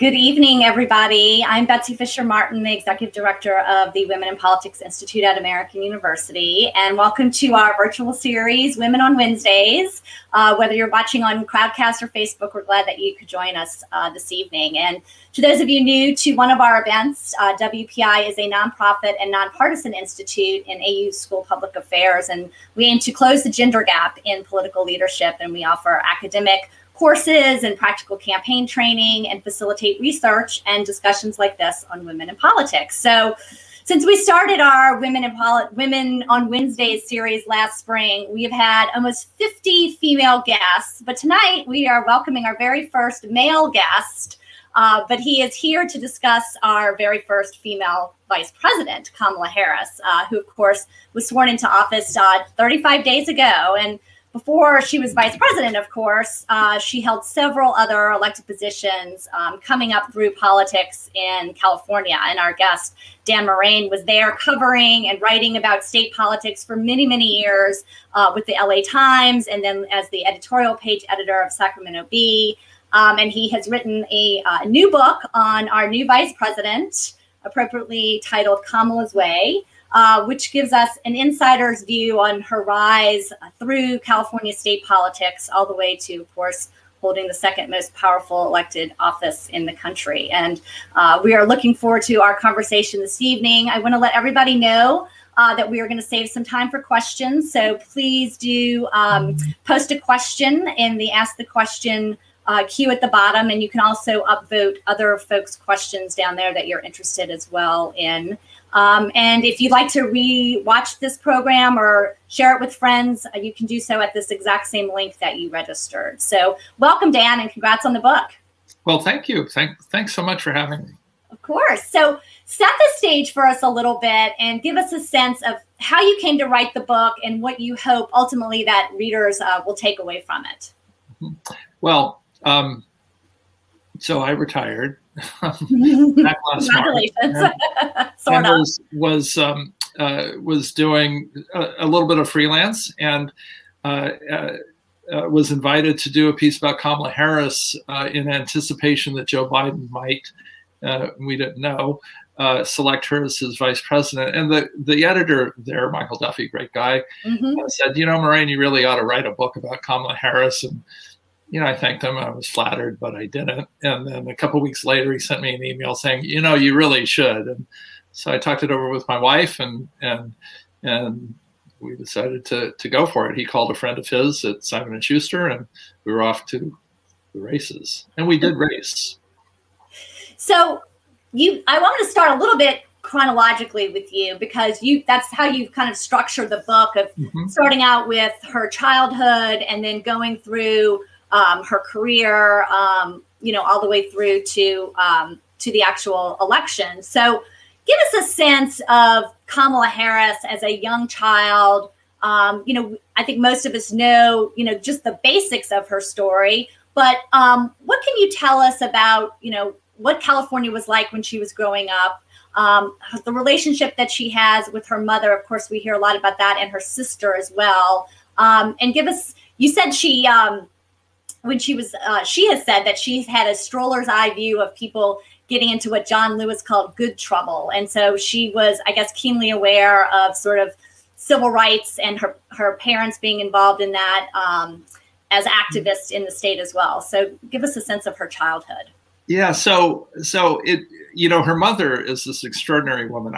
Good evening, everybody. I'm Betsy Fisher-Martin, the Executive Director of the Women in Politics Institute at American University, and welcome to our virtual series, Women on Wednesdays. Whether you're watching on Crowdcast or Facebook, we're glad that you could join us this evening. And to those of you new to one of our events, WPI is a nonprofit and nonpartisan institute in AU School of Public Affairs, and we aim to close the gender gap in political leadership, and we offer academic courses and practical campaign training and facilitate research and discussions like this on women in politics. So since we started our Women on Wednesdays series last spring, we've had almost 50 female guests, but tonight we are welcoming our very first male guest, but he is here to discuss our very first female Vice President, Kamala Harris, who of course was sworn into office 35 days ago. And before she was vice president, of course, she held several other elected positions coming up through politics in California. And our guest, Dan Morain, was there covering and writing about state politics for many, many years with the LA Times, and then as the editorial page editor of Sacramento Bee. And he has written a new book on our new vice president, appropriately titled Kamala's Way, which gives us an insider's view on her rise through California state politics, all the way to, of course, holding the second most powerful elected office in the country. And we are looking forward to our conversation this evening. I want to let everybody know that we are going to save some time for questions. So please do post a question in the Ask the Question queue at the bottom. And you can also upvote other folks' questions down there that you're interested as well in. And if you'd like to re-watch this program or share it with friends, you can do so at this exact same link that you registered. So welcome, Dan, and congrats on the book. Well, thank you. Thanks so much for having me. Of course. So set the stage for us a little bit and give us a sense of how you came to write the book and what you hope ultimately that readers will take away from it. Well, so I retired. Back last Congratulations. and was doing a little bit of freelance, and was invited to do a piece about Kamala Harris in anticipation that Joe Biden might, we didn't know, select her as his vice president. And the editor there, Michael Duffy, great guy, said, you know, Morain, you really ought to write a book about Kamala Harris. And you know, I thanked him. I was flattered, but I didn't. And then a couple of weeks later, he sent me an email saying, you know, you really should. And so I talked it over with my wife, and we decided to go for it. He called a friend of his at Simon & Schuster, and we were off to the races. And we did race. So I want to start a little bit chronologically with you, because that's how you've kind of structured the book, of starting out with her childhood and then going through her career, you know, all the way through to the actual election. So give us a sense of Kamala Harris as a young child. You know, I think most of us know, you know, just the basics of her story, but what can you tell us about, you know, what California was like when she was growing up, the relationship that she has with her mother? Of course, we hear a lot about that, and her sister as well. And give us, you said she, when she was, she has said that she's had a stroller's eye view of people getting into what John Lewis called good trouble. And so she was, I guess, keenly aware of sort of civil rights and her parents being involved in that as activists in the state as well. So give us a sense of her childhood. Yeah, so it, you know, her mother is this extraordinary woman.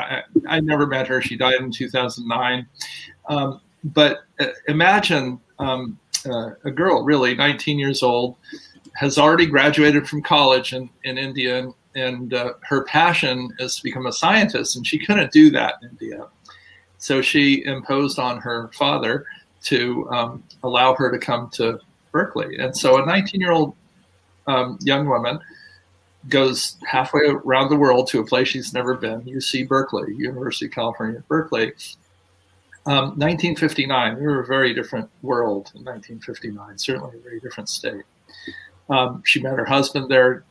I never met her. She died in 2009. But imagine a girl, really 19 years old, has already graduated from college in India, and her passion is to become a scientist, and she couldn't do that in India. So she imposed on her father to allow her to come to Berkeley. And so a 19-year-old young woman goes halfway around the world to a place she's never been, UC Berkeley, University of California, Berkeley. 1959, we were a very different world in 1959, certainly a very different state. She met her husband there,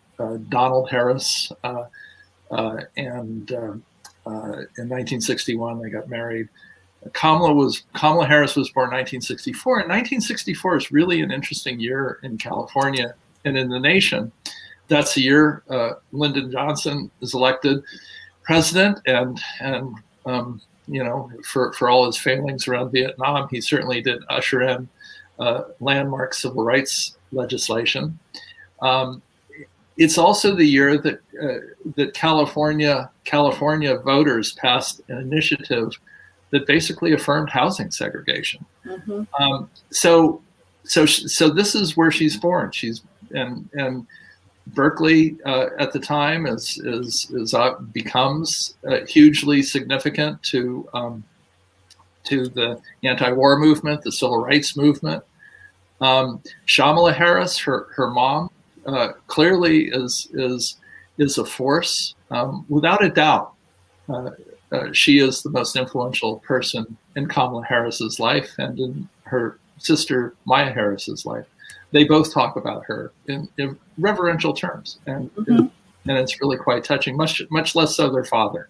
Donald Harris, and in 1961 they got married. Kamala Harris was born in 1964, and 1964 is really an interesting year in California and in the nation. that's the year Lyndon Johnson is elected president, and for all his failings around Vietnam, he certainly did usher in landmark civil rights legislation. It's also the year that California voters passed an initiative that basically affirmed housing segregation. Mm-hmm. So this is where she's born. And Berkeley at the time becomes hugely significant to the anti-war movement, the civil rights movement. Kamala Harris, her mom, clearly is a force. Without a doubt, she is the most influential person in Kamala Harris's life and in her sister Maya Harris's life. They both talk about her in reverential terms, and it's really quite touching. Much less so their father.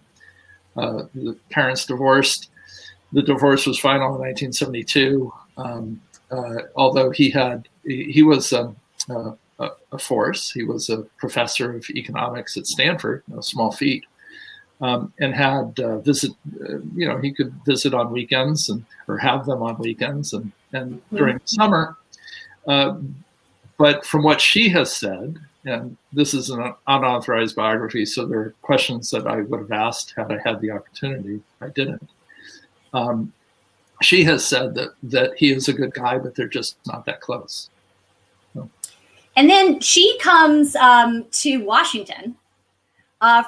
The parents divorced. The divorce was final in 1972. Although he was a force. He was a professor of economics at Stanford, no small feat, and had he could visit on weekends or have them on weekends and during the summer. But from what she has said, and this is an unauthorized biography, so there are questions that I would have asked had I had the opportunity. I didn't. She has said that he is a good guy, but they're just not that close. So. And then she comes to Washington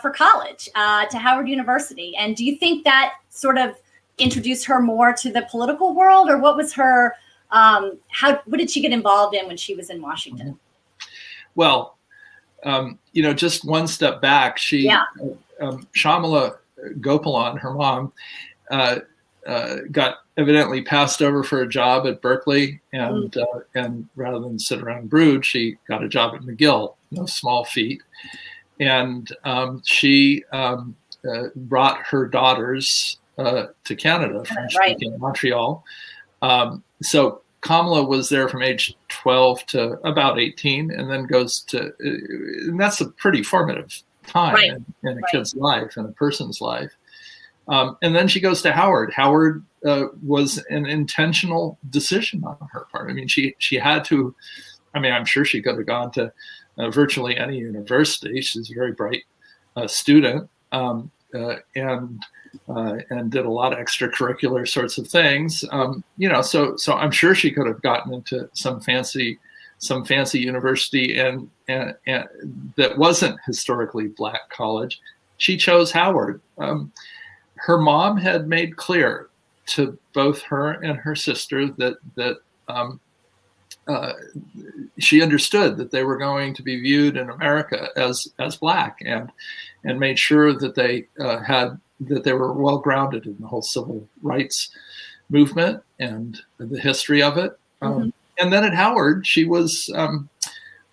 for college, to Howard University. And do you think that sort of introduced her more to the political world, or what was her, what did she get involved in when she was in Washington? Well, just one step back, Shamala Gopalan, her mom, got evidently passed over for a job at Berkeley, and rather than sit around and brood, she got a job at McGill, no small feat. And she brought her daughters to Canada, French-speaking Montreal. So Kamala was there from age 12 to about 18, and then goes to, and that's a pretty formative time in a kid's life, in a person's life. And then she goes to Howard. Howard was an intentional decision on her part. I mean, she had to, I'm sure she could have gone to virtually any university. She's a very bright student, and did a lot of extracurricular sorts of things. So I'm sure she could have gotten into some fancy university and that wasn't historically black college. She chose Howard. Her mom had made clear to both her and her sister that she understood that they were going to be viewed in America as black, and made sure that they were well grounded in the whole civil rights movement and the history of it. And then at Howard, she was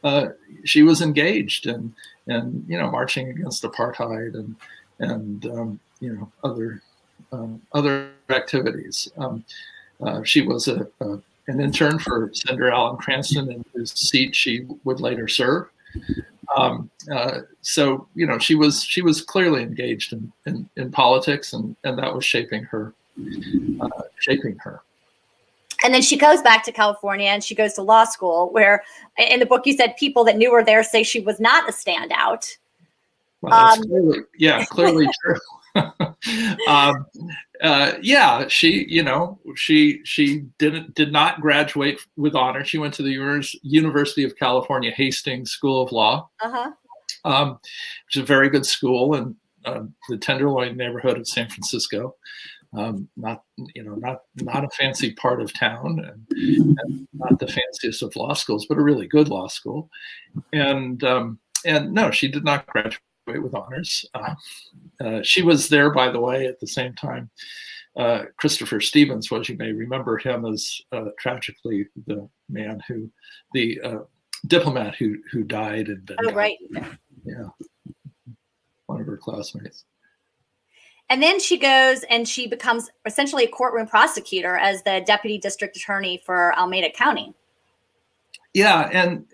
engaged in marching against apartheid and other activities. She was an intern for Senator Alan Cranston, in whose seat she would later serve. So she was clearly engaged in politics, and that was shaping her. And then she goes back to California, and she goes to law school, where in the book you said people that knew her there say she was not a standout. Well, that's clearly true. She did not graduate with honor. She went to the University of California Hastings School of Law, which is a very good school in the Tenderloin neighborhood of San Francisco. Not a fancy part of town, and not the fanciest of law schools, but a really good law school. And no, she did not graduate with honors. She was there, by the way, at the same time Christopher Stevens was. You may remember him as tragically the diplomat who died in Benghazi. Oh, right. Yeah, one of her classmates. And then she goes and she becomes essentially a courtroom prosecutor as the deputy district attorney for Alameda County. Yeah, and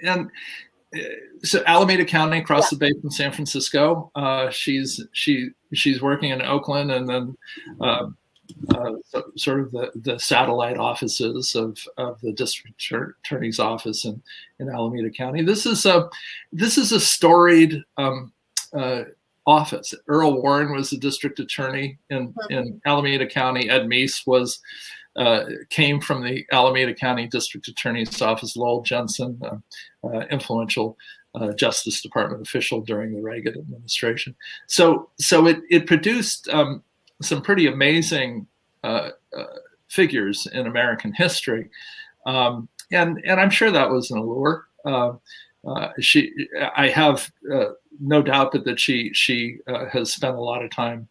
So Alameda County, across the bay from San Francisco. She's working in Oakland, and then sort of the satellite offices of the district attorney's office in Alameda County. This is a storied office. Earl Warren was the district attorney in Alameda County. Ed Meese came from the Alameda County District Attorney's Office. Lowell Jensen, influential Justice Department official during the Reagan administration. So it produced some pretty amazing figures in American history, and I'm sure that was an allure. I have no doubt that she has spent a lot of time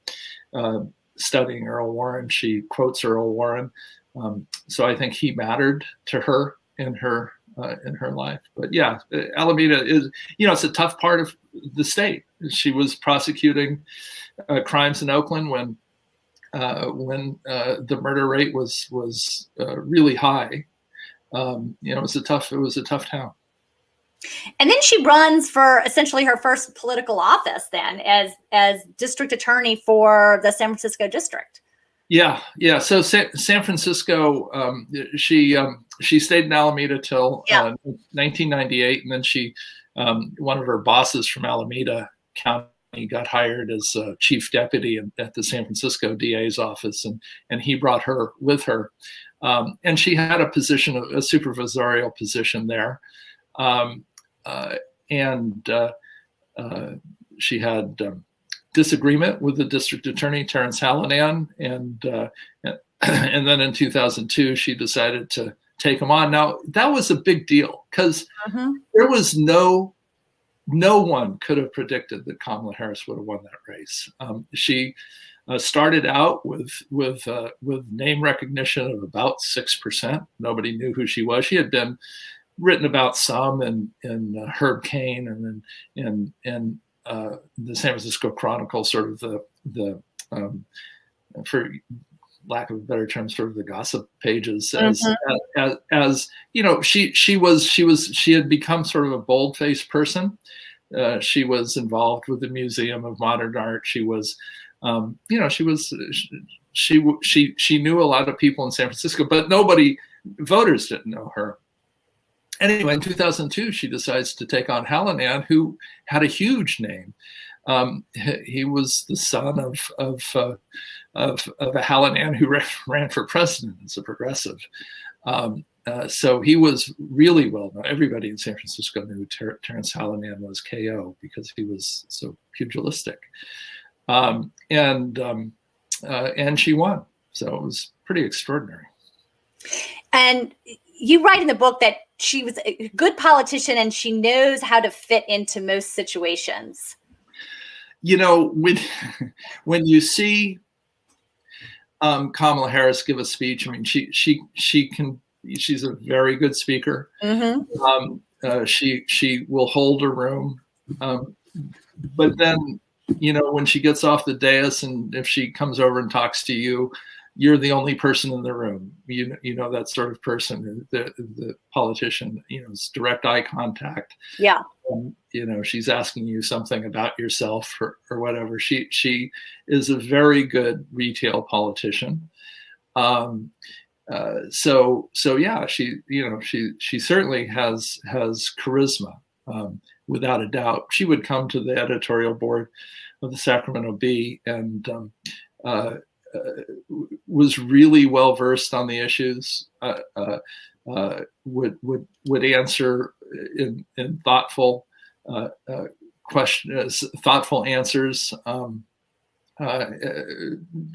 studying Earl Warren. She quotes Earl Warren, so I think he mattered to her in her life. But yeah, Alameda is, it's a tough part of the state. She was prosecuting crimes in Oakland when the murder rate was really high. It was a tough town. And then she runs for essentially her first political office then as district attorney for the San Francisco district. Yeah. So San Francisco, she stayed in Alameda till 1998, and then she one of her bosses from Alameda County got hired as chief deputy at the San Francisco DA's office, and he brought her with her, and she had a position, a supervisorial position there. She had disagreement with the district attorney, Terrence Hallinan, and then in 2002 she decided to take him on. Now that was a big deal because there was no one could have predicted that Kamala Harris would have won that race. She started out with name recognition of about 6%. Nobody knew who she was. She had been written about some in Herb Cain and in the San Francisco Chronicle, sort of the for lack of a better term, sort of the gossip pages. As she had become sort of a bold-faced person. She was involved with the Museum of Modern Art. She was, she knew a lot of people in San Francisco, but voters didn't know her. Anyway, in 2002, she decides to take on Hallinan, who had a huge name. He was the son of a Hallinan who ran for president as a progressive. So he was really well known. Everybody in San Francisco knew Terrence Hallinan was KO because he was so pugilistic. And she won. So it was pretty extraordinary. And you write in the book that she was a good politician and she knows how to fit into most situations. When you see Kamala Harris give a speech, I mean, she's a very good speaker. She will hold a room. But then, when she gets off the dais and if she comes over and talks to you, you're the only person in the room. That sort of person, the politician, it's direct eye contact. Yeah. She's asking you something about yourself or whatever. She is a very good retail politician. So yeah, she certainly has charisma, without a doubt. She would come to the editorial board of the Sacramento Bee and was really well versed on the issues. Would answer in thoughtful questions, thoughtful answers.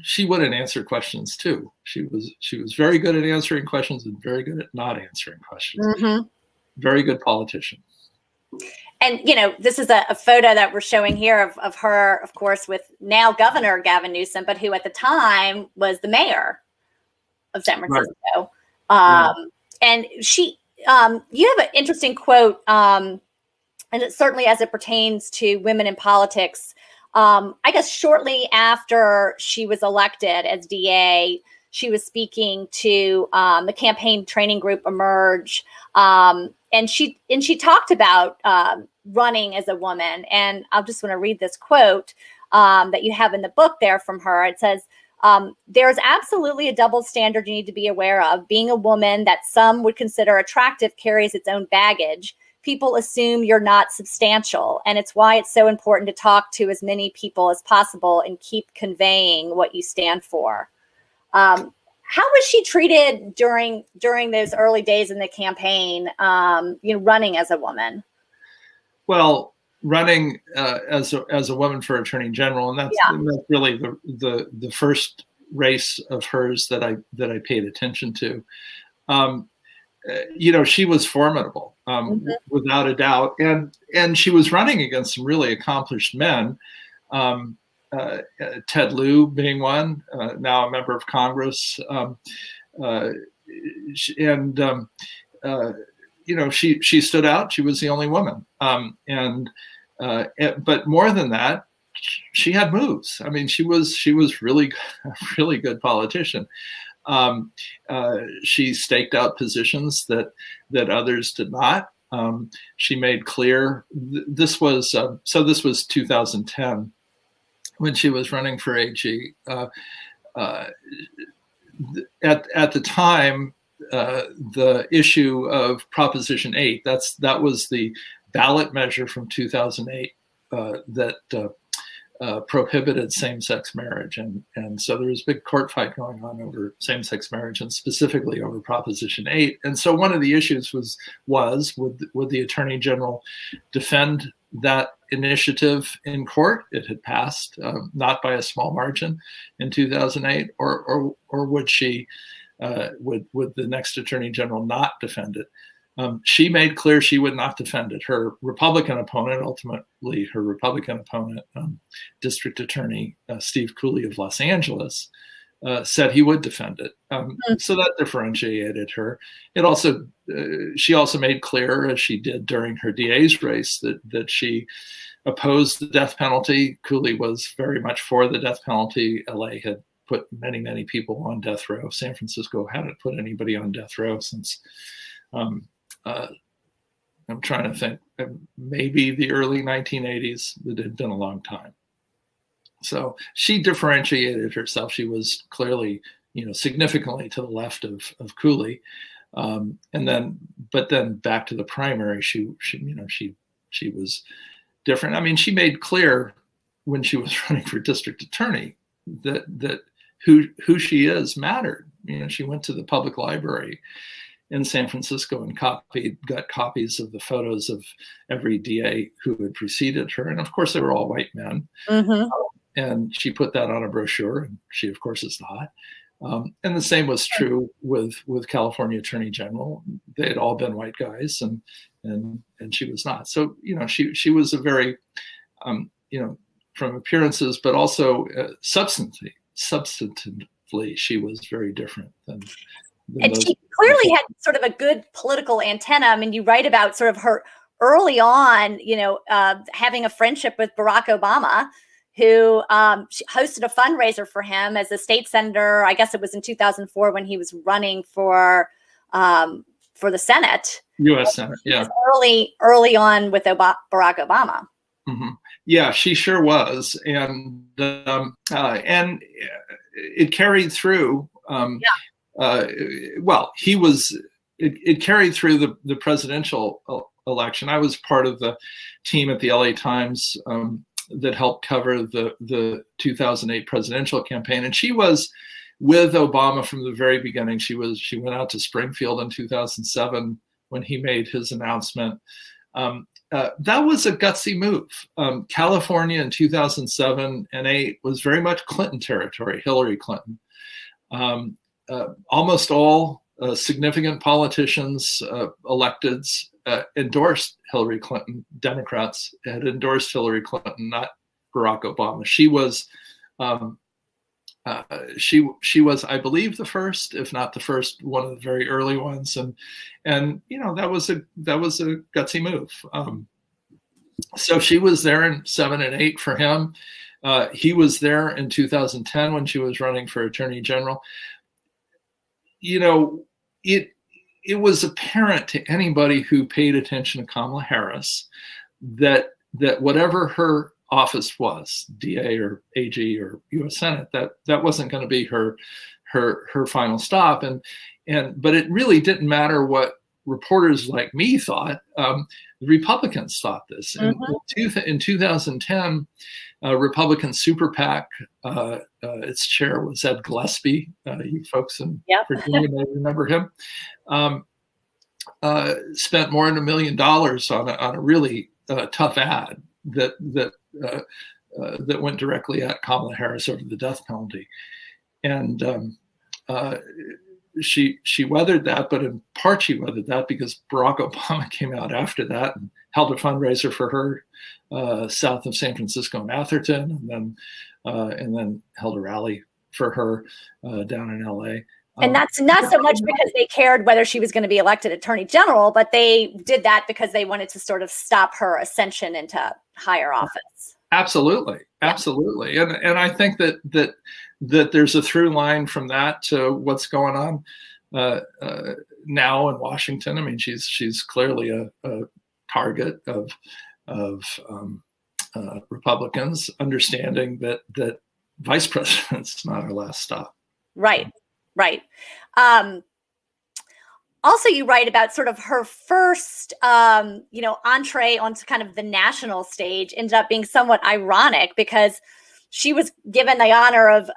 She wouldn't answer questions too. She was very good at answering questions and very good at not answering questions. Very good politician. And, this is a photo that we're showing here of her, of course, with now Governor Gavin Newsom, but who at the time was the mayor of San Francisco. Right. And she, you have an interesting quote, and it certainly as it pertains to women in politics. I guess shortly after she was elected as DA, she was speaking to the campaign training group Emerge. she talked about running as a woman. And I just want to read this quote that you have in the book there from her. It says, there's absolutely a double standard you need to be aware of. Being a woman that some would consider attractive carries its own baggage. People assume you're not substantial, and it's why it's so important to talk to as many people as possible and keep conveying what you stand for. How was she treated during those early days in the campaign, running as a woman? Well, running as a woman for Attorney General, and that's really the first race of hers that I paid attention to. She was formidable, without a doubt, and she was running against some really accomplished men. Ted Lieu being one, now a member of Congress, she stood out. She was the only woman, but more than that, she had moves. I mean, she was really a really good politician. She staked out positions that others did not. She made clear this was 2010 when she was running for AG. At the time, the issue of Proposition 8, that was the ballot measure from 2008 that prohibited same-sex marriage, and so there was a big court fight going on over same-sex marriage, and specifically over Proposition 8. And so one of the issues was would the Attorney General defend that initiative in court? It had passed, not by a small margin, in 2008, or would she? Would the next Attorney General not defend it? She made clear she would not defend it. Her Republican opponent, District Attorney Steve Cooley of Los Angeles, said he would defend it. So that differentiated her. She also made clear, as she did during her DA's race, that she opposed the death penalty. Cooley was very much for the death penalty. LA had put many, many people on death row. San Francisco hadn't put anybody on death row since, I'm trying to think, maybe the early 1980s. It had been a long time. So she differentiated herself. She was clearly, significantly to the left of Cooley. But then back to the primary, she was different. I mean, she made clear when she was running for district attorney that who she is mattered. She went to the public library in San Francisco and got copies of the photos of every DA who had preceded her. And of course, they were all white men. And she put that on a brochure, and she, of course, is not. And the same was true with California Attorney General. They had all been white guys, and she was not. So, she was a very, from appearances, but also substantively, she was very different than and she clearly had sort of a good political antenna. I mean, you write about sort of her early on, having a friendship with Barack Obama, who she hosted a fundraiser for him as a state senator. I guess it was in 2004 when he was running for the Senate. U.S. Senate, yeah. Early on with Barack Obama. Yeah, she sure was, and it carried through. It carried through the presidential election. I was part of the team at the LA Times that helped cover the 2008 presidential campaign, and she was with Obama from the very beginning. She went out to Springfield in 2007 when he made his announcement. That was a gutsy move. California in 2007 and 8 was very much Clinton territory, Hillary Clinton. Almost all significant politicians, electeds, endorsed Hillary Clinton. Democrats had endorsed Hillary Clinton, not Barack Obama. She was, I believe, the first, if not the first, one of the very early ones, and that was a gutsy move. So she was there in 7 and 8 for him. He was there in 2010 when she was running for Attorney General. it was apparent to anybody who paid attention to Kamala Harris that whatever her office was, DA or AG or U.S. Senate, that wasn't going to be her final stop. But it really didn't matter what reporters like me thought. The Republicans thought this. In 2010, Republican super PAC, its chair was Ed Gillespie. You folks in Virginia may remember him. Spent more than $1 million on a really tough ad that went directly at Kamala Harris over the death penalty, and she weathered that, but in part she weathered that because Barack Obama came out after that and held a fundraiser for her south of San Francisco in Atherton, and then held a rally for her down in LA. And that's not so much because they cared whether she was going to be elected attorney general, but they did that because they wanted to sort of stop her ascension into higher office. Absolutely. Absolutely. And I think that there's a through line from that to what's going on now in Washington. I mean, she's clearly a target of Republicans, understanding that vice president's not her last stop. Right. Right. Also, you write about sort of her first, entree onto kind of the national stage ended up being somewhat ironic because she was given the honor of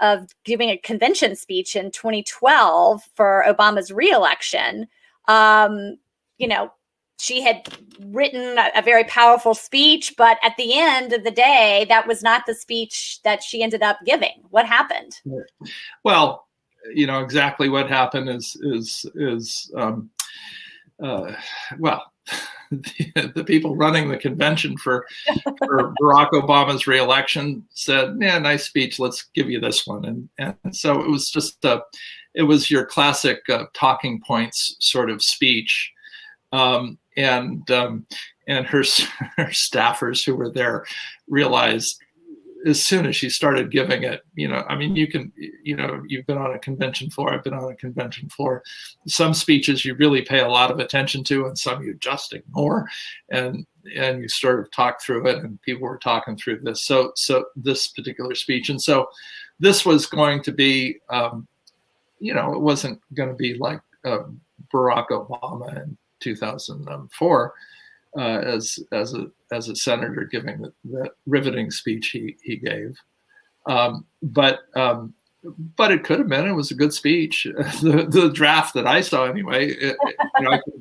giving a convention speech in 2012 for Obama's reelection. She had written a very powerful speech, but at the end of the day, that was not the speech that she ended up giving. What happened? Well, exactly what happened is the people running the convention for Barack Obama's reelection said, "Yeah, nice speech. Let's give you this one." And so it was just it was your classic talking points sort of speech, and her staffers who were there realized as soon as she started giving it, I mean, you've been on a convention floor. I've been on a convention floor. Some speeches you really pay a lot of attention to, and some you just ignore, and you sort of talk through it. And people were talking through this. So this particular speech, and so this was going to be, it wasn't going to be like Barack Obama in 2004. As a senator giving the riveting speech he gave, but it could have been. It was a good speech. The draft that I saw anyway,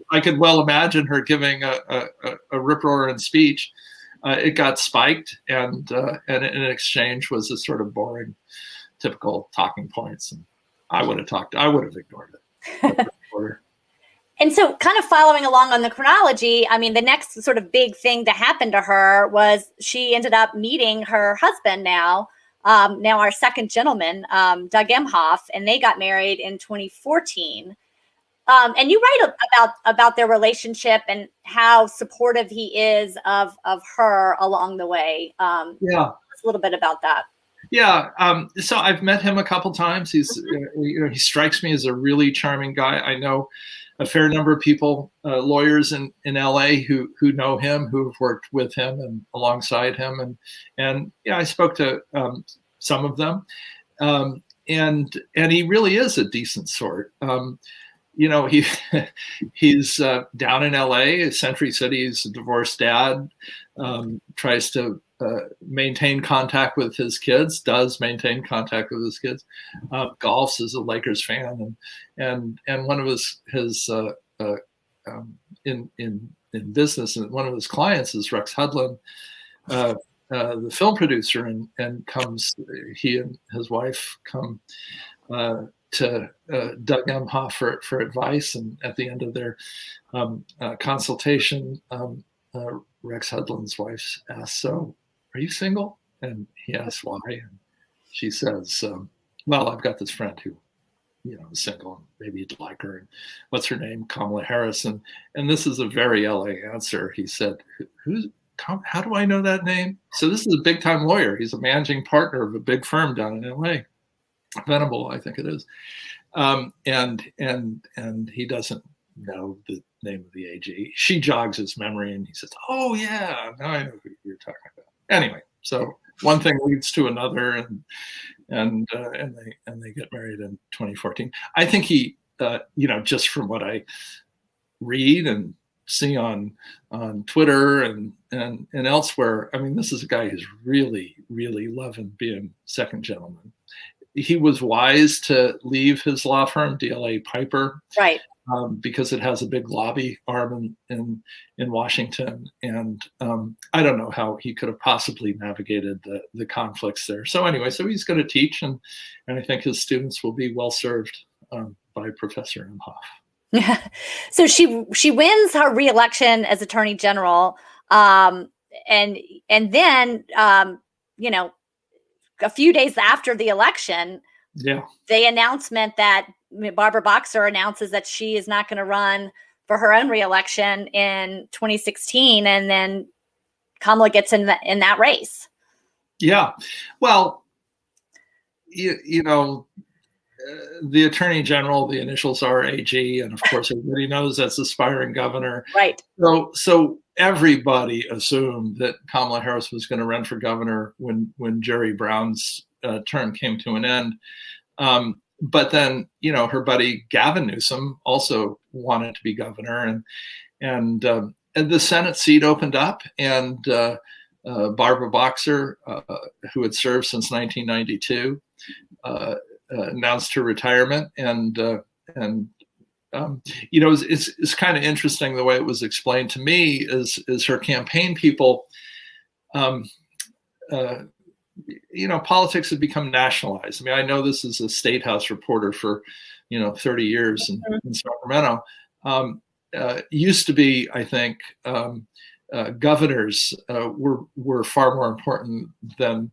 I could well imagine her giving a rip-roaring speech. It got spiked, and in exchange was a sort of boring, typical talking points. And I would have ignored it. And so kind of following along on the chronology, I mean, the next sort of big thing to happen to her was she ended up meeting her husband now our second gentleman, Doug Emhoff, and they got married in 2014. And you write about their relationship and how supportive he is of her along the way. A little bit about that. Yeah. So I've met him a couple times. He's, he strikes me as a really charming guy. I know a fair number of people, lawyers in LA who know him, who have worked with him and alongside him. And I spoke to some of them. And he really is a decent sort. He's down in LA, Century City. He's a divorced dad, tries to maintain contact with his kids, does maintain contact with his kids, golfs, is a Lakers fan, and one of his in business, and one of his clients is Rex Hudlin, the film producer, and he and his wife come to Doug Emhoff for advice, and at the end of their consultation, Rex Hudlin's wife asks, "So, are you single?" And he asks why, and she says, "Well, I've got this friend who, is single, and maybe you'd like her. And what's her name? Kamala Harris." And this is a very LA answer. He said, "How do I know that name?" So this is a big time lawyer. He's a managing partner of a big firm down in LA, Venable, I think it is. And he doesn't know the name of the AG. She jogs his memory, and he says, "Oh yeah, now I know who you're talking about." Anyway, so one thing leads to another, and they get married in 2014. I think he, just from what I read and see on Twitter and elsewhere, I mean, this is a guy who's really, really loving being second gentleman. He was wise to leave his law firm, DLA Piper, right? Because it has a big lobby arm in Washington, and I don't know how he could have possibly navigated the conflicts there. So anyway, so he's going to teach, and I think his students will be well served by Professor Imhoff. Yeah. So she wins her reelection as Attorney General, and then a few days after the election, the announcement that Barbara Boxer announces that she is not going to run for her own reelection in 2016, and then Kamala gets in that race. Yeah, well, the Attorney General, the initials are AG, and of course everybody knows that's aspiring governor. Right. So everybody assumed that Kamala Harris was going to run for governor when Jerry Brown's term came to an end. But then, her buddy Gavin Newsom also wanted to be governor, and the Senate seat opened up, and Barbara Boxer, who had served since 1992, announced her retirement, and it's kind of interesting the way it was explained to me is her campaign people, politics had become nationalized. I mean, I know this as a State House reporter for 30 years in Sacramento. Used to be, I think, governors were far more important than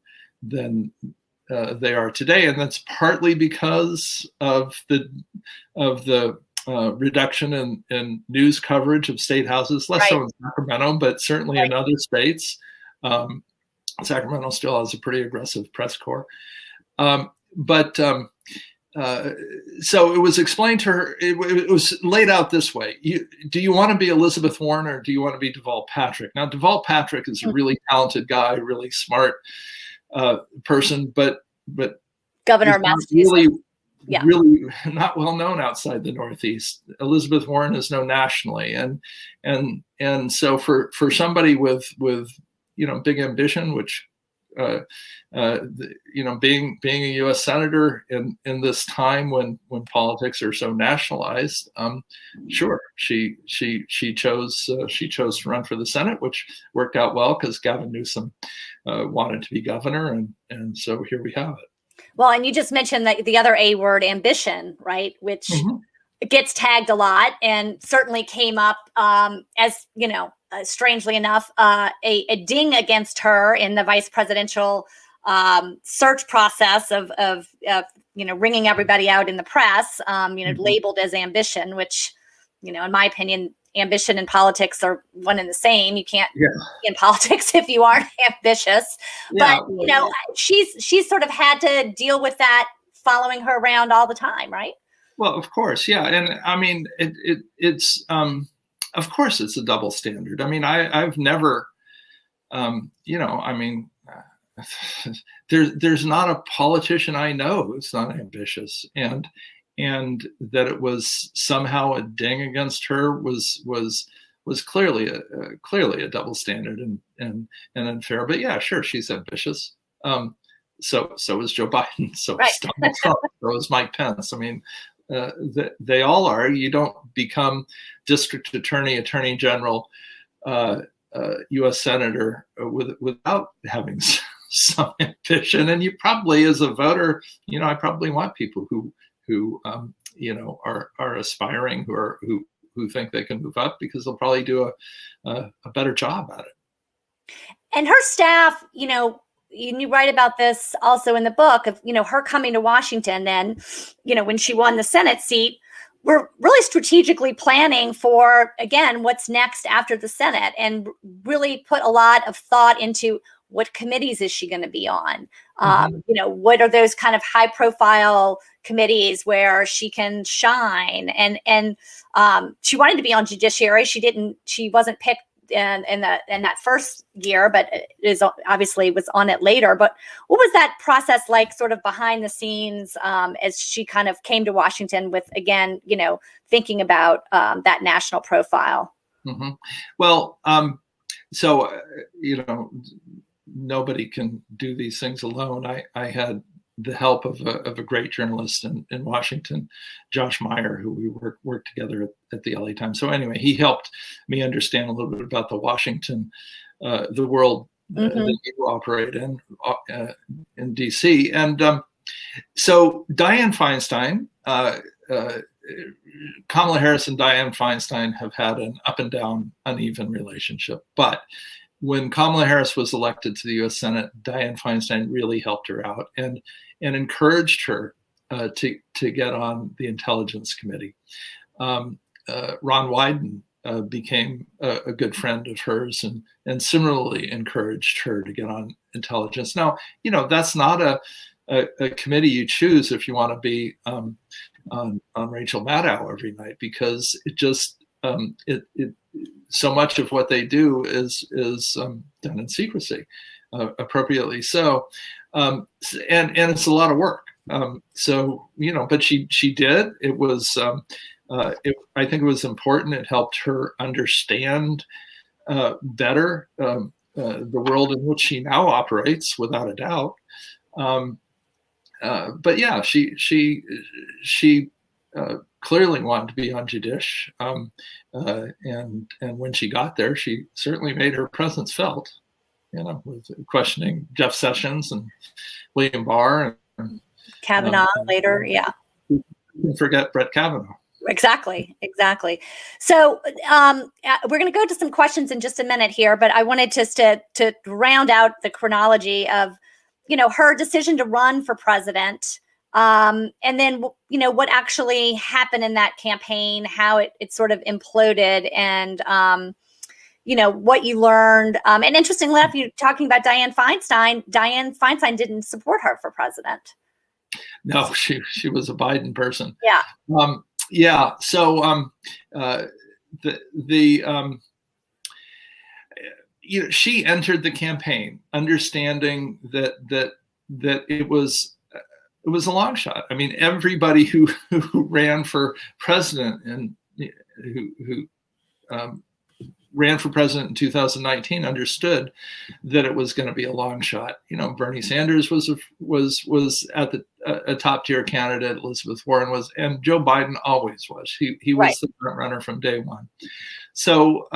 they are today, and that's partly because of the reduction in news coverage of state houses, less so in Sacramento, but certainly in other states. Sacramento still has a pretty aggressive press corps, so it was explained to her. It was laid out this way: do you want to be Elizabeth Warren or do you want to be Deval Patrick? Now, Deval Patrick is a really talented guy, really smart person, but Governor of Massachusetts, really not well known outside the Northeast. Elizabeth Warren is known nationally, and so for somebody with big ambition, which being a U.S. senator in this time when politics are so nationalized, sure, she chose to run for the Senate, which worked out well because Gavin Newsom wanted to be governor, and so here we have it. Well, and you just mentioned the other A word, ambition, right? Which gets tagged a lot, and certainly came up as strangely enough, a ding against her in the vice presidential search process of ringing everybody out in the press, labeled as ambition, which, in my opinion, ambition and politics are one and the same. You can't be in politics if you aren't ambitious. Yeah, but, she's sort of had to deal with that following her around all the time, right? Well, of course. Yeah. And I mean, it's of course it's a double standard. I mean, I've never, there's not a politician I know who's not ambitious, and that it was somehow a ding against her was clearly a double standard and unfair. But yeah, sure, she's ambitious. So is Joe Biden. So is Donald Trump. So is Mike Pence. I mean, they all are. You don't become district attorney, attorney general, U.S. senator without having some ambition. And you probably, as a voter, I probably want people who are aspiring, who think they can move up, because they'll probably do a better job at it. And her staff, you write about this also in the book of, her coming to Washington then, when she won the Senate seat, we're really strategically planning for, again, what's next after the Senate, and really put a lot of thought into What committees is she going to be on? You know, what are those kind of high profile committees where she can shine? And she wanted to be on judiciary. She wasn't picked in that first year, but obviously was on it later. But what was that process like, sort of behind the scenes, as she kind of came to Washington with, again, you know, thinking about that national profile? Well, so you know, nobody can do these things alone. I had the help of a great journalist in Washington, Josh Meyer, who we worked together at the LA Times. So anyway, he helped me understand a little bit about the Washington, the world that you operate in DC. And so Dianne Feinstein, Kamala Harris and Dianne Feinstein have had an up and down, uneven relationship. But when Kamala Harris was elected to the U.S. Senate, Dianne Feinstein really helped her out and encouraged her to get on the Intelligence Committee. Ron Wyden became a good friend of hers and similarly encouraged her to get on intelligence. Now, you know, that's not a committee you choose if you want to be on Rachel Maddow every night, because it just so much of what they do is done in secrecy, appropriately so, and it's a lot of work. So, you know, but she did. It was I think it was important. It helped her understand better the world in which she now operates, without a doubt. But yeah, she clearly wanted to be on Judish, and when she got there, she certainly made her presence felt. You know, with questioning Jeff Sessions and William Barr and Kavanaugh later. Yeah, you can forget Brett Kavanaugh. Exactly. So we're going to go to some questions in just a minute here, but I wanted just to round out the chronology of, you know, her decision to run for president, and then, you know, what actually happened in that campaign, how it sort of imploded, and you know, what you learned. And interestingly enough, you're talking about Dianne Feinstein. Dianne Feinstein didn't support her for president. No, she was a Biden person. Yeah. Yeah. So you know, she entered the campaign understanding that it was a long shot. I mean, everybody who ran for president and who ran for president in 2019 understood that it was going to be a long shot. You know, Bernie Sanders was at a top tier candidate. Elizabeth Warren was, and Joe Biden always was. He was the front runner from day one. So,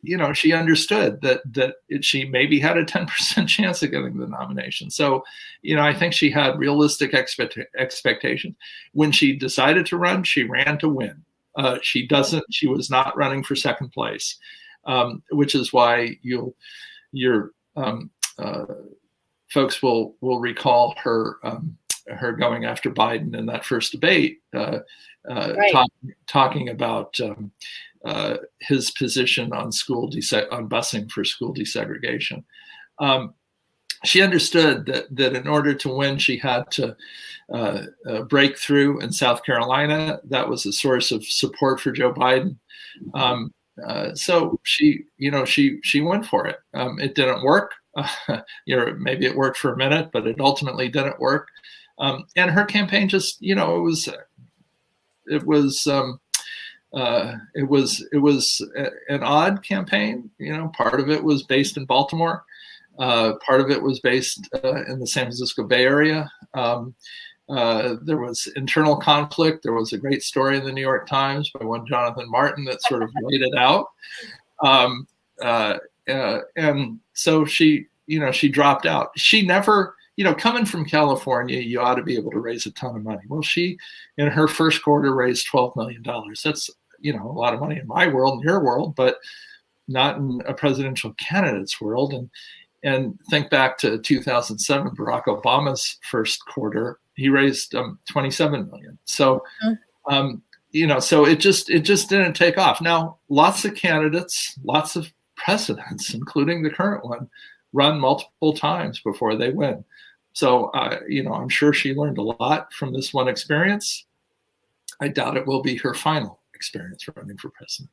you know, she understood that she maybe had a 10% chance of getting the nomination. So, you know, I think she had realistic expectations. When she decided to run, she ran to win. She was not running for second place, which is why your folks will recall her going after Biden in that first debate, talking about his position on on busing for school desegregation. She understood that in order to win, she had to break through in South Carolina. That was a source of support for Joe Biden. So she went for it. It didn't work. You know, maybe it worked for a minute, but it ultimately didn't work. And her campaign just, you know, it was an odd campaign. You know, part of it was based in Baltimore. Part of it was based in the San Francisco Bay Area. There was internal conflict. There was a great story in the New York Times by one Jonathan Martin that sort of laid it out. And so she dropped out. She never, you know, coming from California, you ought to be able to raise a ton of money. Well, she, in her first quarter, raised $12 million. That's, you know, a lot of money in my world and your world, but not in a presidential candidate's world. And think back to 2007, Barack Obama's first quarter, he raised 27 million. So, you know, so it just didn't take off. Now, lots of candidates, lots of presidents, including the current one, run multiple times before they win. So, I'm sure she learned a lot from this one experience. I doubt it will be her final experience running for president.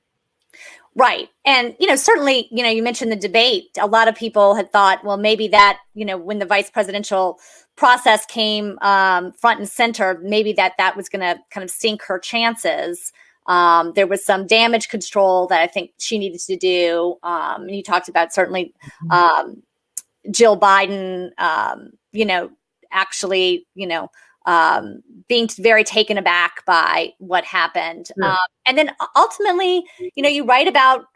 Right. And, certainly, you mentioned the debate. A lot of people had thought, well, maybe that, when the vice presidential process came front and center, maybe that was going to kind of sink her chances. There was some damage control that I think she needed to do. And you talked about certainly Jill Biden, actually, being very taken aback by what happened. Yeah. And then ultimately, you write about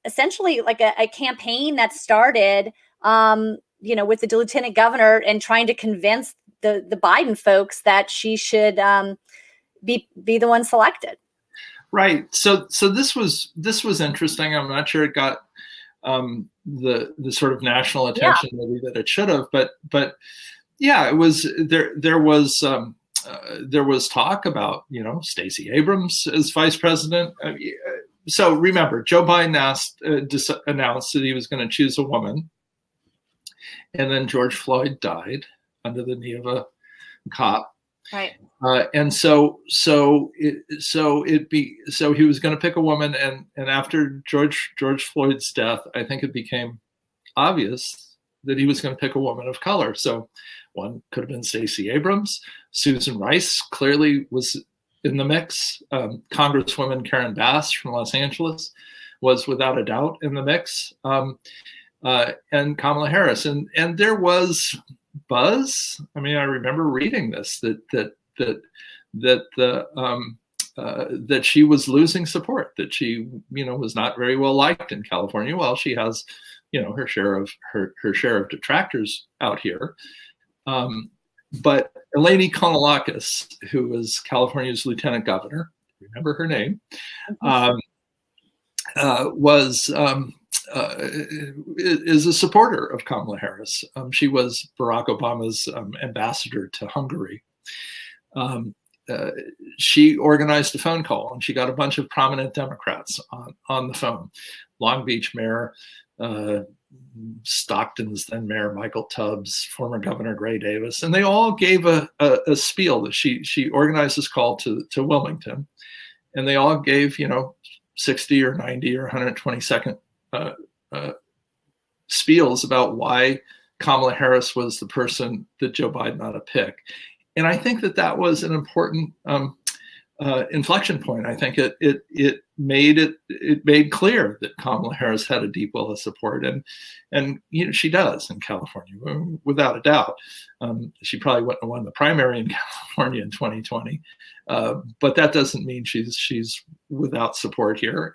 essentially like a campaign that started, with the lieutenant governor and trying to convince the Biden folks that she should be the one selected. Right. So this was interesting. I'm not sure it got the sort of national attention maybe that it should have, but yeah, it was there was talk about, Stacey Abrams as vice president. So remember, Joe Biden announced that he was going to choose a woman, and then George Floyd died under the knee of a cop. Right. And so he was going to pick a woman, and after George Floyd's death, I think it became obvious that he was going to pick a woman of color. So one could have been Stacey Abrams. Susan Rice clearly was in the mix. Congresswoman Karen Bass from Los Angeles was without a doubt in the mix. And Kamala Harris. And there was buzz. I mean, I remember reading this, that she was losing support, that she, was not very well liked in California. Well, she has, her share of detractors out here. But Eleni Kounalakis, who was California's lieutenant governor, remember her name, is a supporter of Kamala Harris. She was Barack Obama's ambassador to Hungary. She organized a phone call, and she got a bunch of prominent Democrats on the phone. Long Beach Mayor, Stockton's then Mayor Michael Tubbs, former Governor Gray Davis, and they all gave a spiel that she organized this call to Wilmington, and they all gave 60 or 90 or 120-second spiels about why Kamala Harris was the person that Joe Biden ought to pick. And I think that was an important inflection point. I think it made clear that Kamala Harris had a deep well of support, and she does in California without a doubt. She probably wouldn't have won the primary in California in 2020, but that doesn't mean she's without support here.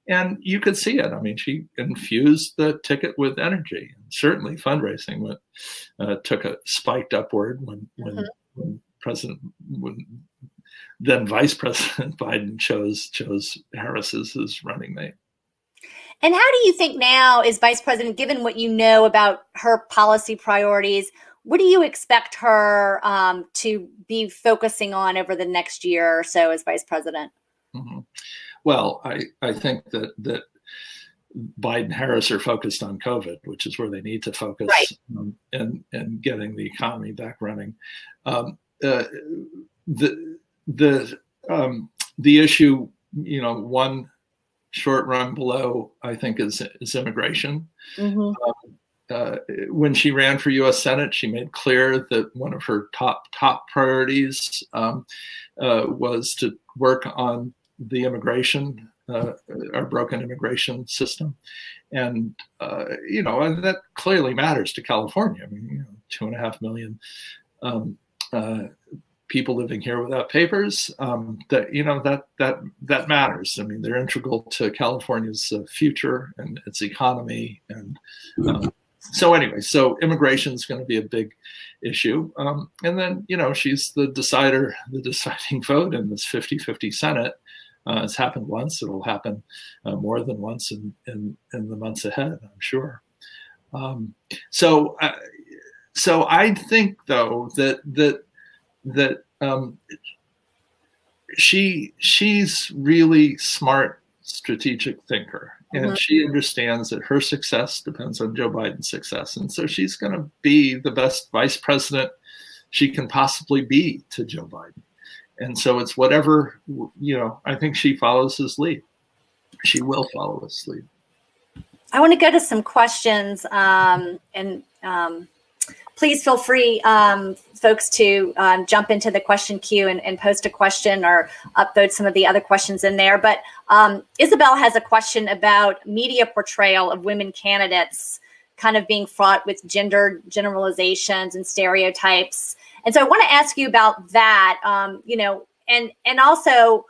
And you could see it. I mean, she infused the ticket with energy. And certainly fundraising took a spiked upward when then Vice President Biden chose Harris as his running mate. And how do you think now, as Vice President, given what you know about her policy priorities, what do you expect her to be focusing on over the next year or so as Vice President? Mm-hmm. Well, I think that Biden and Harris are focused on COVID, which is where they need to focus, right, and getting the economy back running. The issue, one short run below, I think, is immigration. Mm-hmm. When she ran for U.S. Senate, she made clear that one of her top priorities was to work on the immigration, our broken immigration system, and that clearly matters to California. I mean, 2.5 million people living here without papers. That matters. I mean, they're integral to California's future and its economy, and so immigration is going to be a big issue. And then she's the deciding vote in this 50-50 Senate. It's happened once. It'll happen more than once in the months ahead, I'm sure. So I think, though, that she's really smart strategic thinker, and she understands that her success depends on Joe Biden's success. And so she's going to be the best vice president she can possibly be to Joe Biden. And so it's whatever, I think she follows his lead. She will follow his lead. I want to go to some questions, and please feel free, folks, to jump into the question queue and post a question or upvote some of the other questions in there. But Isabel has a question about media portrayal of women candidates kind of being fraught with gender generalizations and stereotypes. And so I want to ask you about that, and also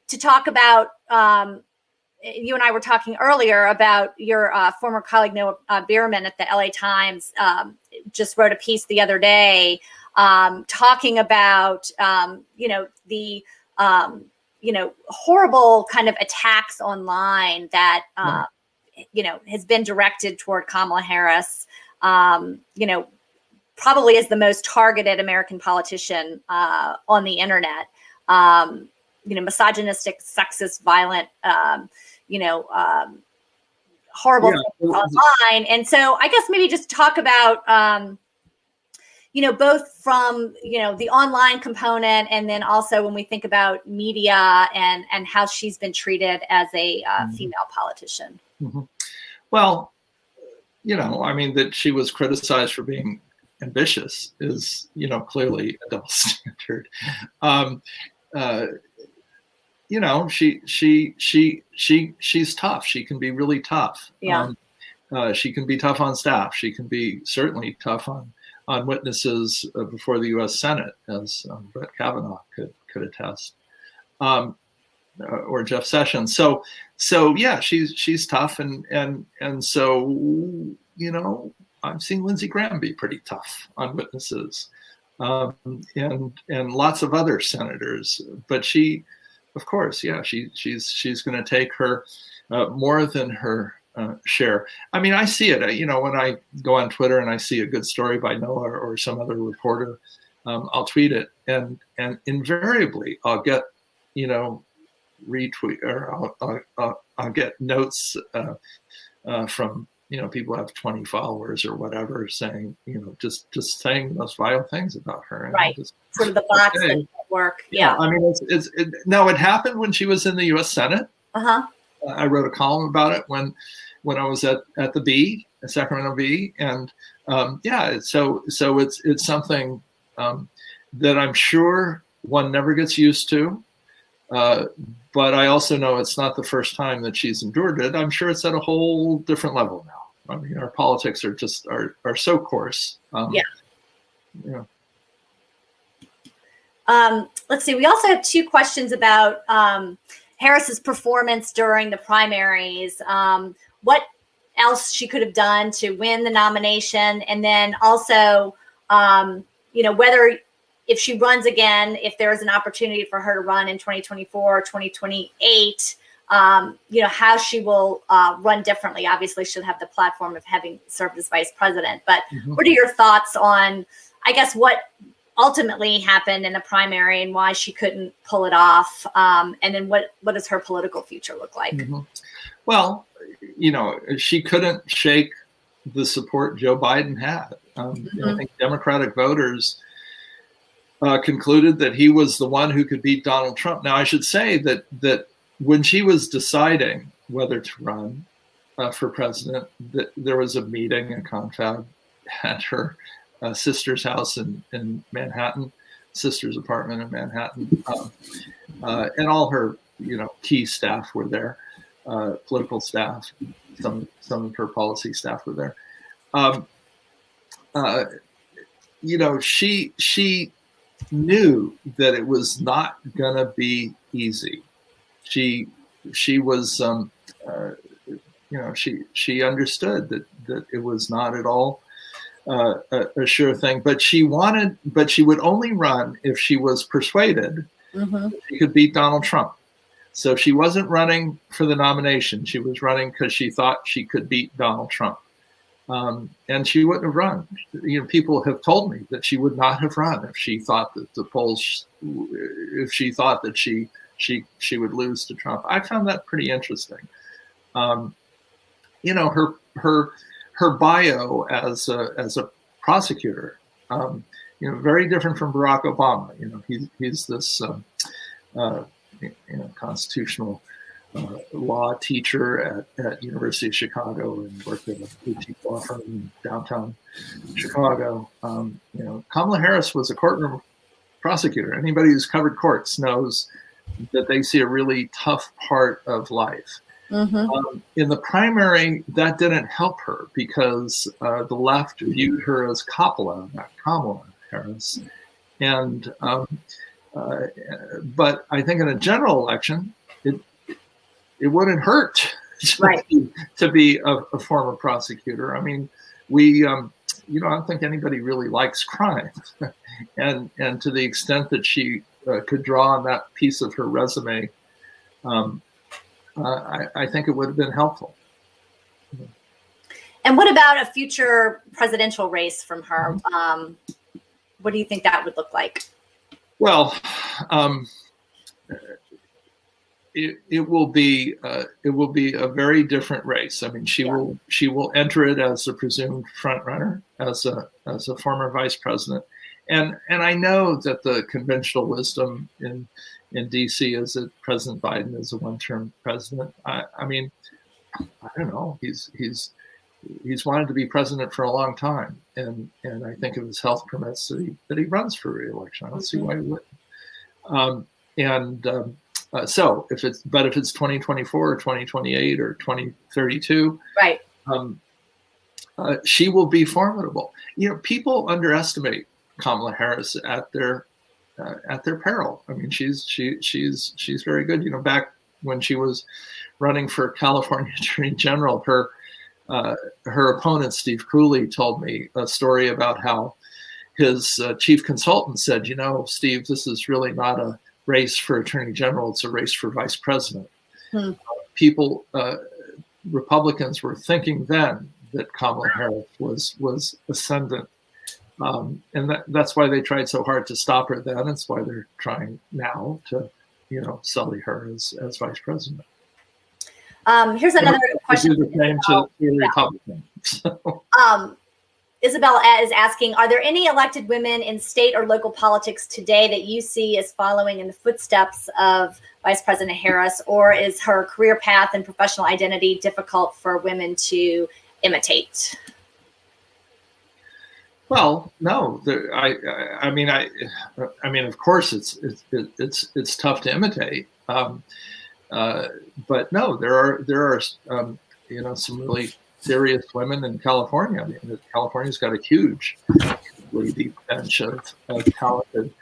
to talk about, you and I were talking earlier about your former colleague, Noah Bierman at the LA Times, just wrote a piece the other day talking about, the, horrible kind of attacks online that, has been directed toward Kamala Harris, probably as the most targeted American politician on the internet, misogynistic, sexist, violent, horrible things online. And so I guess maybe just talk about, both from, the online component, and then also when we think about media and how she's been treated as a female politician. Well, that she was criticized for being ambitious is, clearly a double standard. She's tough. She can be really tough. Yeah. She can be tough on staff. She can be certainly tough on witnesses before the U.S. Senate, as Brett Kavanaugh could attest, or Jeff Sessions. So yeah, she's tough, and so I've seen Lindsey Graham be pretty tough on witnesses, and lots of other senators. But she, of course, yeah, she's going to take her more than her share. I mean, I see it. When I go on Twitter and I see a good story by Noah or some other reporter, I'll tweet it, and invariably I'll get retweet, or I'll get notes from people who have 20 followers or whatever, saying just saying the most vile things about her. And right. Sort of the bots that work. Yeah. I mean, it happened when she was in the U.S. Senate. I wrote a column about it when I was at the B, Sacramento B, and so it's something that I'm sure one never gets used to. But I also know it's not the first time that she's endured it. I'm sure it's at a whole different level now. I mean, our politics are just are so coarse. Let's see. We also have two questions about Harris's performance during the primaries. What else she could have done to win the nomination, and then also, whether, if she runs again, if there is an opportunity for her to run in 2024 or 2028, how she will run differently. Obviously, she'll have the platform of having served as vice president. But what are your thoughts on, I guess, what ultimately happened in the primary and why she couldn't pull it off? And then what does her political future look like? Well, she couldn't shake the support Joe Biden had. I think Democratic voters concluded that he was the one who could beat Donald Trump. Now, I should say that when she was deciding whether to run for president, that there was a meeting, a confab at her sister's house in Manhattan, sister's apartment in Manhattan, and all her key staff were there, political staff, some of her policy staff were there. She knew that it was not going to be easy. She was she understood that it was not at all a sure thing, but she would only run if she was persuaded she could beat Donald Trump. So she wasn't running for the nomination. She was running because she thought she could beat Donald Trump. And she wouldn't have run. People have told me that she would not have run if she thought that if she thought that she she would lose to Trump. I found that pretty interesting. You know, her bio as a prosecutor, you know, very different from Barack Obama. You know, he's this you know, constitutional law teacher at University of Chicago and worked at a boutique law firm in downtown Chicago. You know, Kamala Harris was a courtroom prosecutor. Anybody who's covered courts knows that they see a really tough part of life. In the primary, that didn't help her because the left viewed her as Kamala, not Kamala Harris. And but I think in a general election, it wouldn't hurt to be a former prosecutor. I mean, you know, I don't think anybody really likes crime, and to the extent that she could draw on that piece of her resume, I think it would have been helpful. And what about a future presidential race from her? What do you think that would look like? Well, it will be a very different race. I mean, she will enter it as a presumed front runner, as a former vice president, and I know that the conventional wisdom in DC is that President Biden is a one-term president. I mean, I don't know. He's wanted to be president for a long time, and I think if his health permits that he runs for re-election. I don't see why he wouldn't. So if it's 2024 or 2028 or 2032, right? She will be formidable. You know, people underestimate Kamala Harris at their peril. I mean, she's very good. You know, back when she was running for California Attorney General, her opponent Steve Cooley told me a story about how his chief consultant said, "You know, Steve, this is really not a race for Attorney General; it's a race for Vice President." People, Republicans, were thinking then that Kamala Harris was ascendant. And that's why they tried so hard to stop her then. It's why they're trying now to, you know, sully her as vice president. Here's another question. Do the same to Republicans. Isabel is asking, are there any elected women in state or local politics today that you see as following in the footsteps of Vice President Harris, or is her career path and professional identity difficult for women to imitate? Well, no. I mean, of course, it's tough to imitate. But no, there are you know, some really serious women in California. I mean, California's got a huge, really deep bench of talented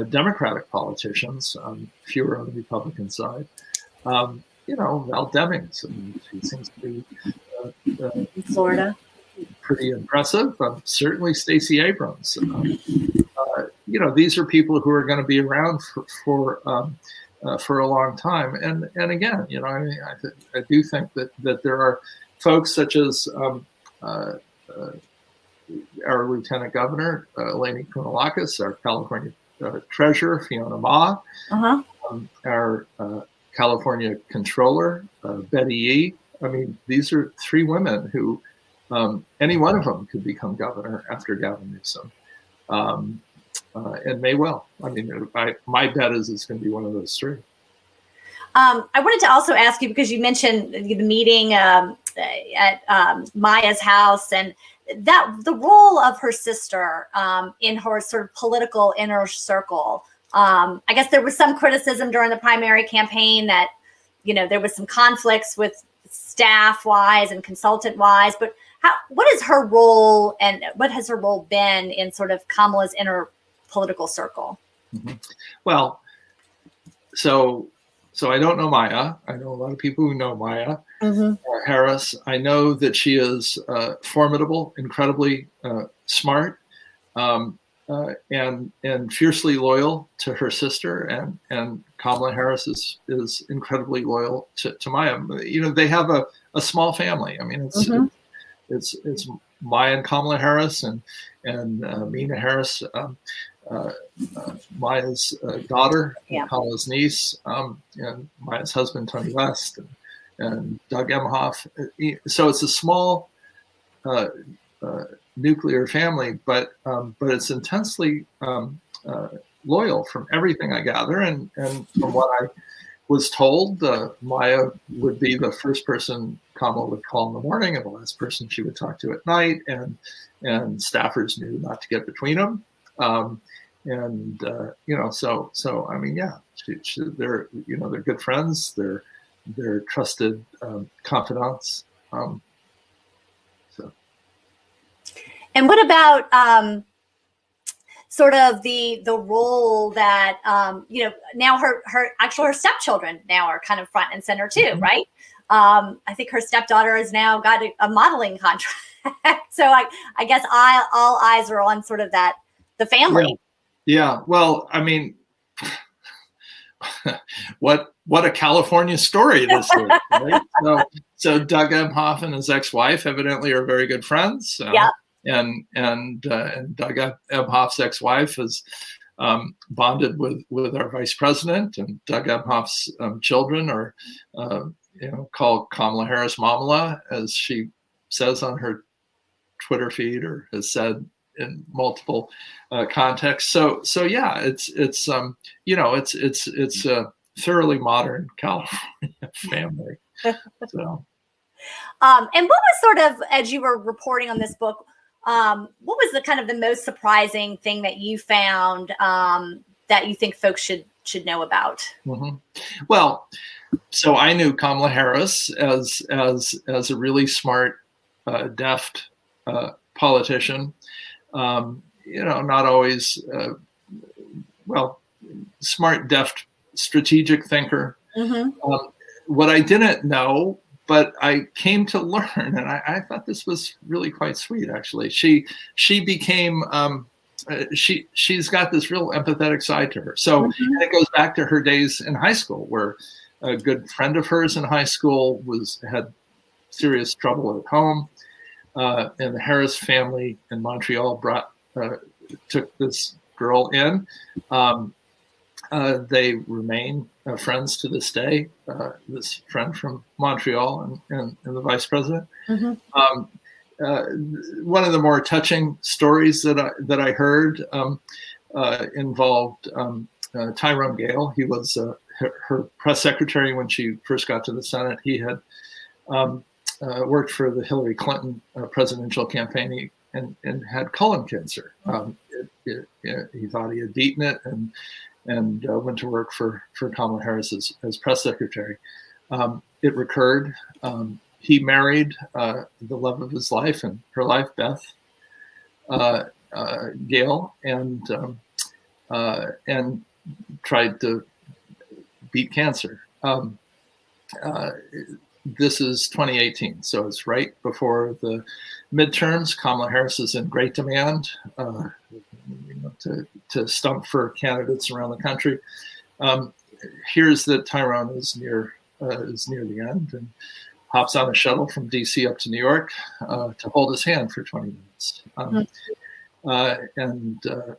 Democratic politicians, fewer on the Republican side. You know, Val Demings, I mean, she seems to be in Florida. Pretty impressive. Certainly Stacey Abrams. You know, these are people who are going to be around for a long time. And again, you know, I mean, I do think that there are folks such as our Lieutenant Governor, Eleni Kounalakis, our California Treasurer, Fiona Ma, our California Controller, Betty Yee. I mean, these are three women who any one of them could become governor after Gavin Newsom, and may well. I mean, my bet is it's going to be one of those three. I wanted to also ask you, because you mentioned the meeting at Maya's house, and that the role of her sister in her sort of political inner circle. I guess there was some criticism during the primary campaign that, you know, there was some conflicts with staff-wise and consultant-wise, but what is her role, and what has her role been in sort of Kamala's inner political circle? Well, so I don't know Maya. I know a lot of people who know Maya Harris. I know that she is formidable, incredibly smart, and fiercely loyal to her sister. And Kamala Harris is incredibly loyal to Maya. You know, they have a small family. I mean, it's Maya and Kamala Harris and Mina Harris. Maya's daughter, Yeah. Kamala's niece, and Maya's husband, Tony West, and Doug Emhoff. So it's a small nuclear family, but it's intensely loyal from everything I gather, and from what I was told, Maya would be the first person Kamala would call in the morning and the last person she would talk to at night, and staffers knew not to get between them. So I mean, yeah, they're they're good friends, they're trusted confidants. And what about sort of the role that now her stepchildren now are kind of front and center too, mm-hmm. right? I think her stepdaughter has now got a modeling contract, so I guess all eyes are on sort of the family. Yeah. Well, I mean, what a California story this is, right? So Doug Emhoff and his ex-wife evidently are very good friends. Yeah. And Doug Emhoff's ex-wife is bonded with our vice president, and Doug Emhoff's children are called Kamala Harris Mamala, as she says on her Twitter feed, or has said in multiple contexts. So yeah, it's a thoroughly modern California family. So. And what was sort of, as you were reporting on this book, what was the kind of the most surprising thing that you found that you think folks should know about? Mm-hmm. Well, so I knew Kamala Harris as a really smart, deft politician. Not always smart, deft, strategic thinker. Mm-hmm. What I didn't know, but I came to learn, and I thought this was really quite sweet, actually. She became, she's got this real empathetic side to her. So mm-hmm. and it goes back to her days in high school, where a good friend of hers in high school had serious trouble at home. And the Harris family in Montreal took this girl in. They remain friends to this day, this friend from Montreal and the vice president. Mm-hmm. One of the more touching stories that I heard involved Tyrone Gale. He was her press secretary when she first got to the Senate. He had worked for the Hillary Clinton presidential campaign and had colon cancer. He thought he had beaten it and went to work for Kamala Harris as press secretary. It recurred. He married the love of his life and her life, Beth Gale, and tried to beat cancer. This is 2018, so it's right before the midterms. Kamala Harris is in great demand to stump for candidates around the country. Here's that Tyrone is near the end and hops on a shuttle from D.C. up to New York to hold his hand for 20 minutes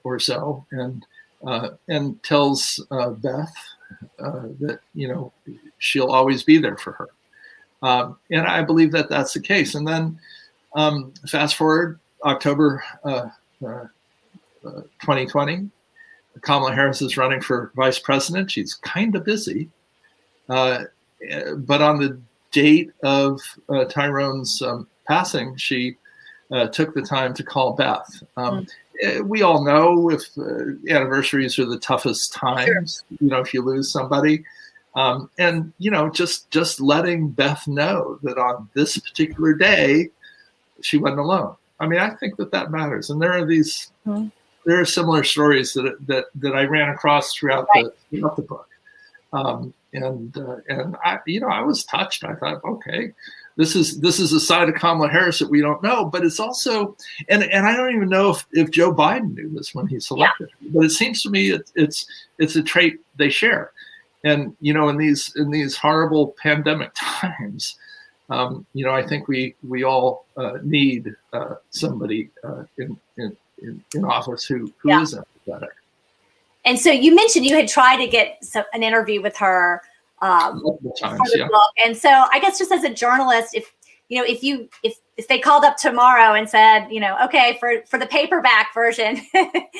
or so, and tells Beth that she'll always be there for her. And I believe that that's the case. And then fast forward October 2020, Kamala Harris is running for vice president. She's kind of busy. But on the date of Tyrone's passing, she took the time to call Beth. We all know if anniversaries are the toughest times, sure. If you lose somebody. And just letting Beth know that on this particular day, she wasn't alone. I mean, I think that matters. And there are there are similar stories that I ran across throughout the book. And I was touched. I thought, okay, this is a side of Kamala Harris that we don't know, but it's also, and I don't even know if Joe Biden knew this when he selected her, but it seems to me it's a trait they share. And, in these horrible pandemic times, I think we all need somebody in office who is empathetic. And so you mentioned you had tried to get an interview with her multiple times, for the book. And so I guess just as a journalist, if they called up tomorrow and said, okay, for the paperback version,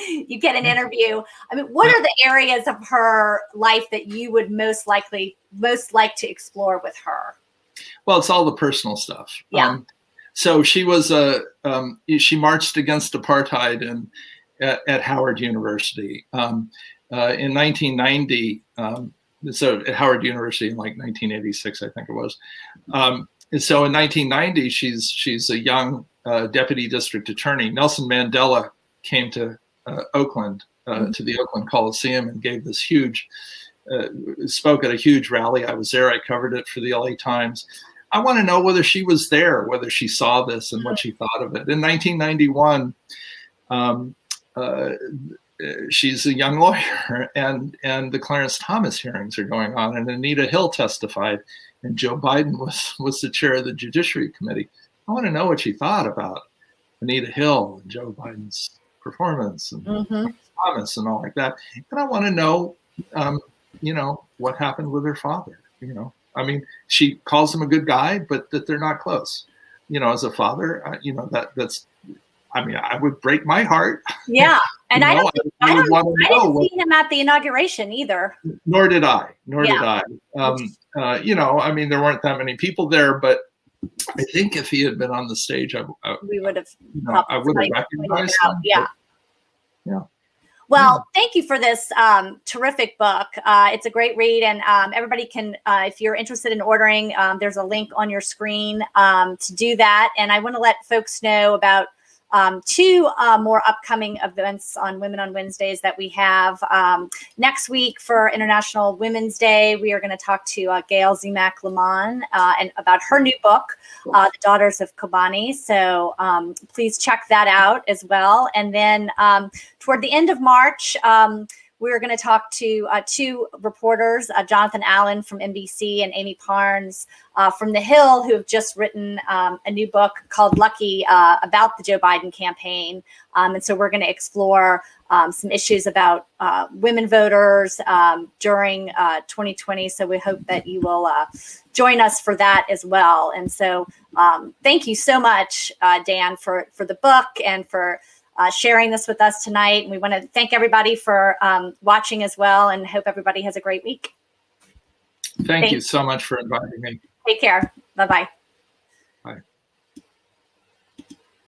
you get an interview. I mean, what are the areas of her life that you would most like to explore with her? Well, it's all the personal stuff. Yeah. So she was she marched against apartheid at Howard University in 1990. So at Howard University in like 1986, I think it was. And so in 1990, she's a young deputy district attorney. Nelson Mandela came to Oakland, to the Oakland Coliseum, and gave this huge, spoke at a huge rally. I was there. I covered it for the LA Times. I want to know whether she was there, whether she saw this and what she thought of it. In 1991, she's a young lawyer, and the Clarence Thomas hearings are going on, and Anita Hill testified, and Joe Biden was the chair of the Judiciary Committee. I want to know what she thought about Anita Hill and Joe Biden's performance and Thomas and all like that. And I want to know, what happened with her father. I mean, she calls him a good guy, but that they're not close. As a father, that's. I mean, I would break my heart. Yeah, and I didn't see him at the inauguration either. Nor did I. I mean, there weren't that many people there, but I think if he had been on the stage, we would have. I would have recognized him. Yeah. Yeah. Well, thank you for this terrific book. It's a great read, and everybody can, if you're interested in ordering, there's a link on your screen to do that. And I want to let folks know about two more upcoming events on Women on Wednesdays that we have. Next week for International Women's Day, we are going to talk to Gail Zemak-Lamon and about her new book, The Daughters of Kobani. So please check that out as well. And then toward the end of March, we're going to talk to two reporters, Jonathan Allen from NBC and Amy Parnes from The Hill, who have just written a new book called Lucky about the Joe Biden campaign. And so we're going to explore some issues about women voters during 2020. So we hope that you will join us for that as well. And so thank you so much, Dan, for the book and for sharing this with us tonight. And we want to thank everybody for watching as well, and hope everybody has a great week. Thank you so much for inviting me. Take care. Bye-bye. Bye.